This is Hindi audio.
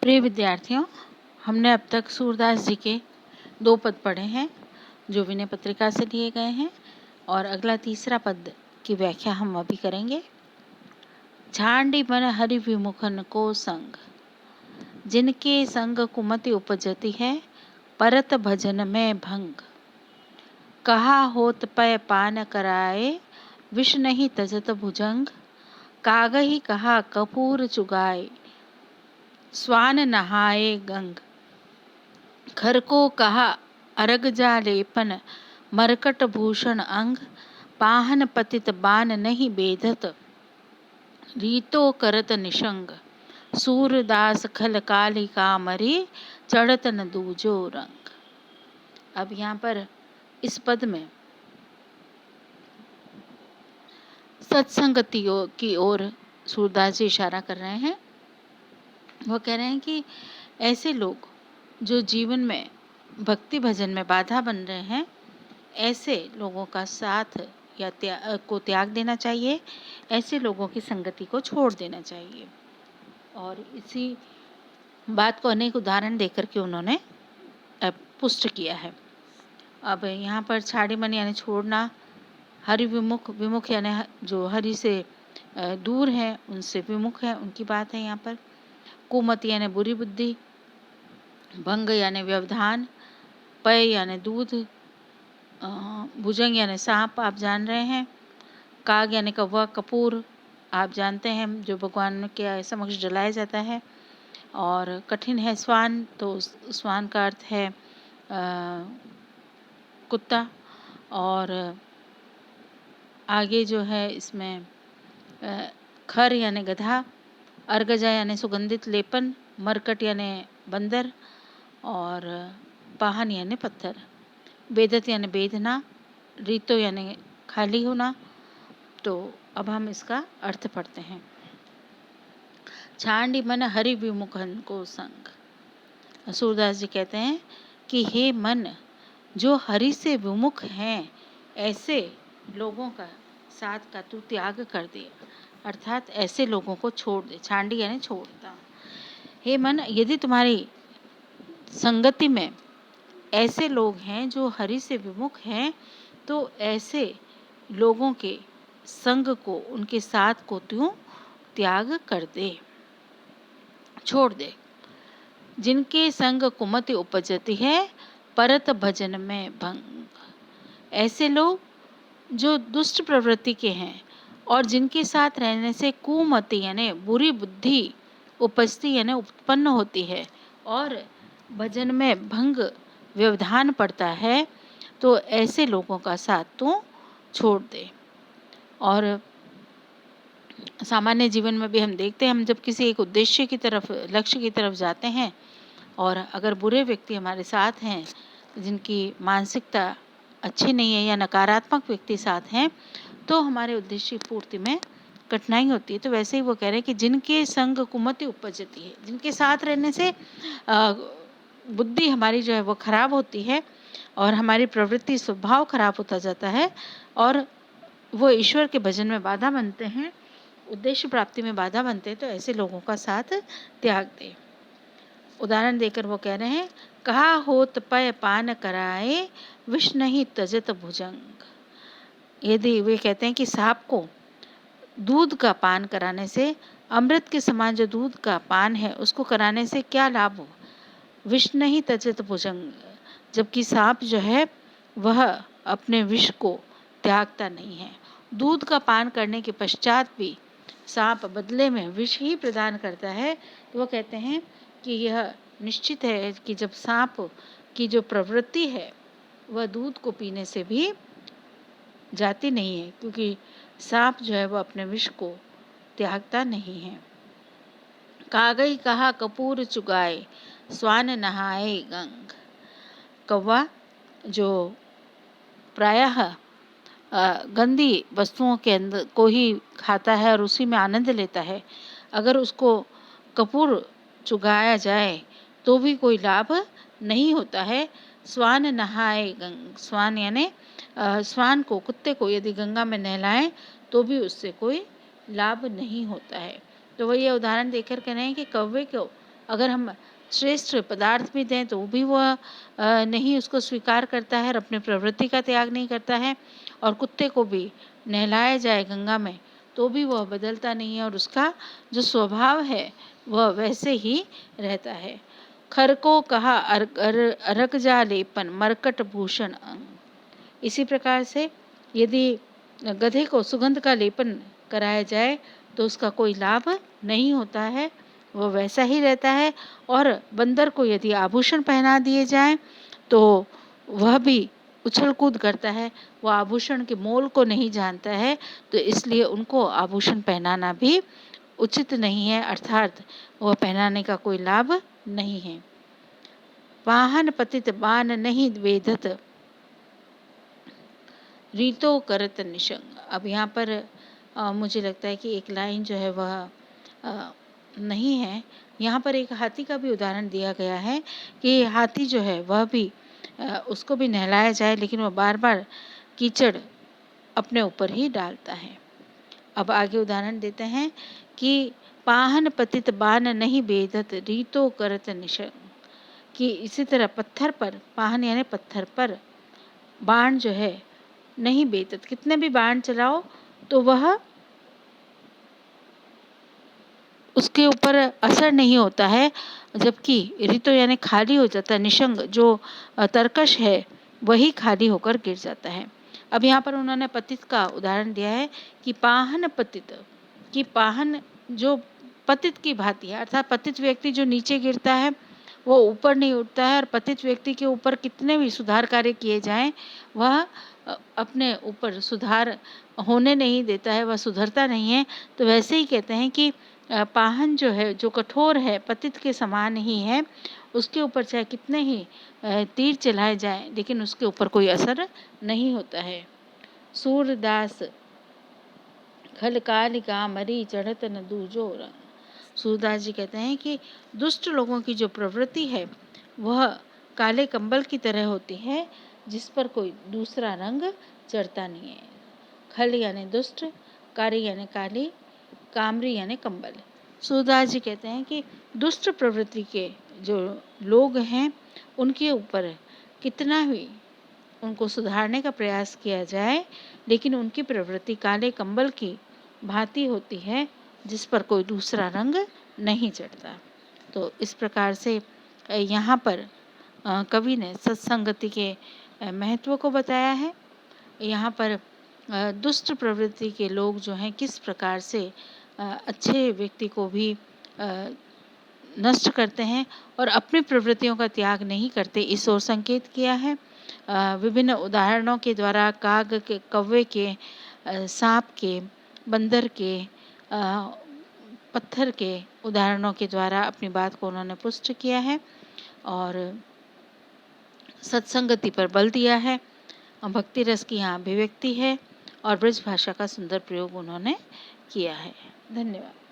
प्रिय विद्यार्थियों, हमने अब तक सूरदास जी के 2 पद पढ़े हैं जो विनय पत्रिका से लिए गए हैं और अगला तीसरा पद की व्याख्या हम अभी करेंगे। झांडी मन हरि विमुखन को संग, जिनके संग कुमति उपजती है, परत भजन में भंग। कहा होत पय पान कराए, विष नहीं तजत भुजंग। कागहि कहा कपूर चुगाए, स्वान नहाए गंग। खर को कहा अरग जा लेपन, मरकट भूषण अंग। पाहन पतित बान नहीं बेधत, रीतो करत निशंग। सूरदास खल कालिका मरी, चढ़त न दूजो रंग। अब यहाँ पर इस पद में सत्संगति की ओर सूरदास जी इशारा कर रहे हैं। वो कह रहे हैं कि ऐसे लोग जो जीवन में भक्ति भजन में बाधा बन रहे हैं, ऐसे लोगों का साथ या त्याग देना चाहिए, ऐसे लोगों की संगति को छोड़ देना चाहिए। और इसी बात को अनेक उदाहरण देकर के उन्होंने पुष्ट किया है। अब यहाँ पर छाड़ी मन यानी छोड़ना, हरि विमुख, विमुख यानी जो हरि से दूर है, उनसे विमुख है, उनकी बात है यहाँ पर। कुमति यानी बुरी बुद्धि, भंग यानी व्यवधान, पय यानी दूध, भुजंग यानी सांप, आप जान रहे हैं। काग यानी कौवा, कपूर आप जानते हैं जो भगवान के समक्ष जलाया जाता है। और कठिन है स्वान, तो स्वान का अर्थ है कुत्ता। और आगे जो है इसमें खर यानी गधा, अर्गजा यानी सुगंधित लेपन, मरकट यानी बंदर और पाहन यानी पत्थर, बेदत यानी बेधना, रीतो यानी खाली होना। तो अब हम इसका अर्थ पढ़ते हैं। छांडी मन हरि विमुखन को संग। सूरदास जी कहते हैं कि हे मन, जो हरि से विमुख हैं, ऐसे लोगों का साथ का तू त्याग कर दे, अर्थात ऐसे लोगों को छोड़ दे। छांडी यानी छोड़ता। हे मन, यदि तुम्हारी संगति में ऐसे लोग हैं जो हरि से विमुख हैं, तो ऐसे लोगों के संग को, उनके साथ को तू त्याग कर दे, छोड़ दे। जिनके संग कुमति उपजती है, परत भजन में भंग। ऐसे लोग जो दुष्ट प्रवृत्ति के हैं और जिनके साथ रहने से कुमति यानी बुरी बुद्धि उपजती यानी उत्पन्न होती है और भजन में भंग व्यवधान पड़ता है, तो ऐसे लोगों का साथ तो छोड़ दे। और सामान्य जीवन में भी हम देखते हैं, हम जब किसी एक उद्देश्य की तरफ, लक्ष्य की तरफ जाते हैं और अगर बुरे व्यक्ति हमारे साथ हैं, जिनकी मानसिकता अच्छी नहीं है या नकारात्मक व्यक्ति साथ हैं, तो हमारे उद्देश्य की पूर्ति में कठिनाई होती है। तो वैसे ही वो कह रहे हैं कि जिनके संग कुमति उपजती है, जिनके साथ रहने से बुद्धि हमारी जो है वो खराब होती है और हमारी प्रवृत्ति स्वभाव खराब होता जाता है और वो ईश्वर के भजन में बाधा बनते हैं, उद्देश्य प्राप्ति में बाधा बनते हैं, तो ऐसे लोगों का साथ त्याग दे। उदाहरण देकर वो कह रहे हैं, कहा होत पय पान कराए, विष नहीं तजत भुजंग। यदि वे कहते हैं कि सांप को दूध का पान कराने से, अमृत के समान जो दूध का पान है उसको कराने से क्या लाभ हो, विष नहीं तजत भुजंग, जबकि सांप जो है वह अपने विष को त्यागता नहीं है। दूध का पान करने के पश्चात भी सांप बदले में विष ही प्रदान करता है। तो वो कहते हैं कि यह निश्चित है कि जब सांप की जो प्रवृत्ति है वह दूध को पीने से भी जाती नहीं है, क्योंकि सांप जो है वह अपने विष को त्यागता नहीं है। कागई कहा कपूर चुगाए, स्वान नहाए गंग। कौवा जो प्रायः गंदी वस्तुओं के अंदर को ही खाता है और उसी में आनंद लेता है, अगर उसको कपूर चुगाया जाए तो भी कोई लाभ नहीं होता है। स्वान नहाए गंग, स्वान यानी स्वान को, कुत्ते को यदि गंगा में नहलाएं तो भी उससे कोई लाभ नहीं होता है। तो वह ये उदाहरण देकर कह रहे हैं कि कौवे को अगर हम श्रेष्ठ पदार्थ भी दें तो भी वह नहीं उसको स्वीकार करता है और अपनी प्रवृत्ति का त्याग नहीं करता है। और कुत्ते को भी नहलाया जाए गंगा में तो भी वह बदलता नहीं है और उसका जो स्वभाव है वह वैसे ही रहता है। खर को कहा अरक जा लेपन मरकट भूषण अंग। इसी प्रकार से यदि गधे को सुगंध का लेपन कराया जाए तो उसका कोई लाभ नहीं होता है, वह वैसा ही रहता है। और बंदर को यदि आभूषण पहना दिए जाएं तो वह भी उछल कूद करता है, वह आभूषण के मोल को नहीं जानता है, तो इसलिए उनको आभूषण पहनाना भी उचित नहीं है, अर्थात वह पहनाने का कोई लाभ नहीं है। वाहन पतित बान नहीं वेदत रीतो करत निशंग। अब यहाँ पर मुझे लगता है कि एक लाइन जो है वह नहीं है। यहाँ पर एक हाथी का भी उदाहरण दिया गया है कि हाथी जो है वह भी उसको भी नहलाया जाए लेकिन वह बार बार कीचड़ अपने ऊपर ही डालता है। अब आगे उदाहरण देते हैं कि पाहन पतित बान नहीं बेधत रीतो करत निशंग, कि इसी तरह पत्थर पर, पाहन यानी पत्थर पर बाण जो है नहीं बेतत, कितने भी बाण चलाओ तो वह उसके ऊपर असर नहीं होता है, जबकि ऋतु यानी खाली हो जाता है, निशंग जो तरकश है वही खाली होकर गिर जाता है। अब यहाँ पर उन्होंने पतित का उदाहरण दिया है कि पाहन पतित, कि पाहन जो पतित की भांति है, अर्थात पतित व्यक्ति जो नीचे गिरता है वो ऊपर नहीं उठता है और पतित व्यक्ति के ऊपर कितने भी सुधार कार्य किए जाएं वह अपने ऊपर सुधार होने नहीं देता है, वह सुधरता नहीं है। तो वैसे ही कहते हैं कि पाहन जो है, जो कठोर है, पतित के समान ही है, उसके ऊपर चाहे कितने ही तीर चलाए जाएं लेकिन उसके ऊपर कोई असर नहीं होता है। सूरदास खलकालिका मरी चढ़त न दूजो रंग। सूरदास जी कहते हैं कि दुष्ट लोगों की जो प्रवृत्ति है वह काले कंबल की तरह होती है जिस पर कोई दूसरा रंग चढ़ता नहीं है। खल यानी दुष्ट, कारी यानी काली, कामरी यानी कंबल। सूरदास जी कहते हैं कि दुष्ट प्रवृत्ति के जो लोग हैं उनके ऊपर कितना भी उनको सुधारने का प्रयास किया जाए लेकिन उनकी प्रवृत्ति काले कंबल की भांति होती है जिस पर कोई दूसरा रंग नहीं चढ़ता। तो इस प्रकार से यहाँ पर कवि ने सत्संगति के महत्व को बताया है। यहाँ पर दुष्ट प्रवृत्ति के लोग जो हैं किस प्रकार से अच्छे व्यक्ति को भी नष्ट करते हैं और अपनी प्रवृत्तियों का त्याग नहीं करते, इस ओर संकेत किया है। विभिन्न उदाहरणों के द्वारा काग के, कौवे के, सांप के, बंदर के, पत्थर के उदाहरणों के द्वारा अपनी बात को उन्होंने पुष्ट किया है और सत्संगति पर बल दिया है। भक्ति रस की यहाँ अभिव्यक्ति है और ब्रज भाषा का सुंदर प्रयोग उन्होंने किया है। धन्यवाद।